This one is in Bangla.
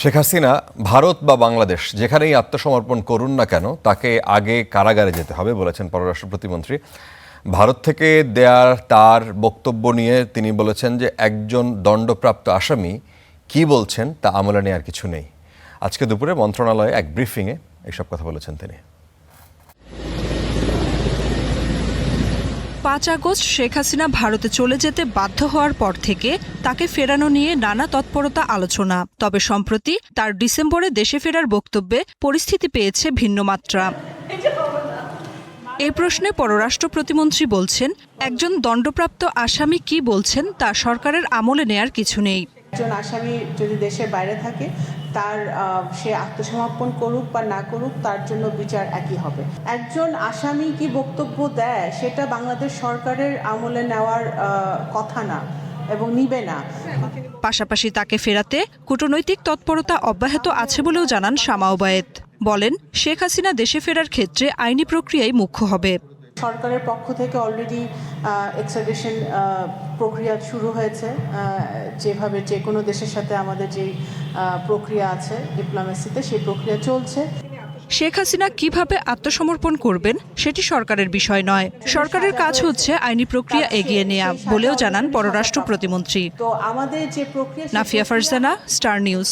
শেখ হাসিনা ভারত বা বাংলাদেশ যেখানেই আত্মসমর্পণ করুন না কেন তাকে আগে কারাগারে যেতে হবে বলেছেন পররাষ্ট্র প্রতিমন্ত্রী। ভারত থেকে দেয়ার তার বক্তব্য নিয়ে তিনি বলেছেন যে একজন দণ্ডপ্রাপ্ত আসামি কি বলছেন তা আমলে নেওয়ার কিছু নেই। আজকে দুপুরে মন্ত্রণালয়ে এক ব্রিফিংয়ে এসব কথা বলেছেন তিনি। ৫ আগস্ট শেখ হাসিনা ভারতে চলে যেতে বাধ্য হওয়ার পর থেকে তাকে ফেরানো নিয়ে নানা তৎপরতা আলোচনা। তবে সম্প্রতি তার ডিসেম্বরে দেশে ফেরার বক্তব্যে পরিস্থিতি পেয়েছে ভিন্ন মাত্রা। এই প্রশ্নে পররাষ্ট্র প্রতিমন্ত্রী বলছেন, একজন দণ্ডপ্রাপ্ত আসামি কি বলছেন তা সরকারের আমলে নেয়ার কিছু নেই। একজন আসামি যদি দেশের বাইরে থাকে তার সে আত্মসমর্পণ করুক বা না করুক তার জন্য বিচার একই হবে। একজন আসামি কি বক্তব্য দেয় সেটা বাংলাদেশ সরকারের আমলে নেওয়ার কথা না এবং নিবে না। পাশাপাশি তাকে ফেরাতে কূটনৈতিক তৎপরতা অব্যাহত আছে বলেও জানান শামা ওবায়েদ। বলেন, শেখ হাসিনা দেশে ফেরার ক্ষেত্রে আইনি প্রক্রিয়াই মুখ্য হবে। সরকারের পক্ষ থেকে অলরেডি এক্সট্রাডিশন প্রক্রিয়া শুরু হয়েছে। যেভাবে যে কোনো দেশের সাথে আমাদের যেই প্রক্রিয়া আছে ডিপ্লোমেসিতে, সেই প্রক্রিয়া চলছে। শেখ হাসিনা কিভাবে আত্মসমর্পণ করবেন সেটি সরকারের বিষয় নয়। সরকারের কাজ হচ্ছে আইনি প্রক্রিয়া এগিয়ে নেওয়া বলেও জানান পররাষ্ট্র প্রতিমন্ত্রী। তো আমাদের যে প্রক্রিয়া, নাফিয়া ফারজানা, স্টার নিউজ।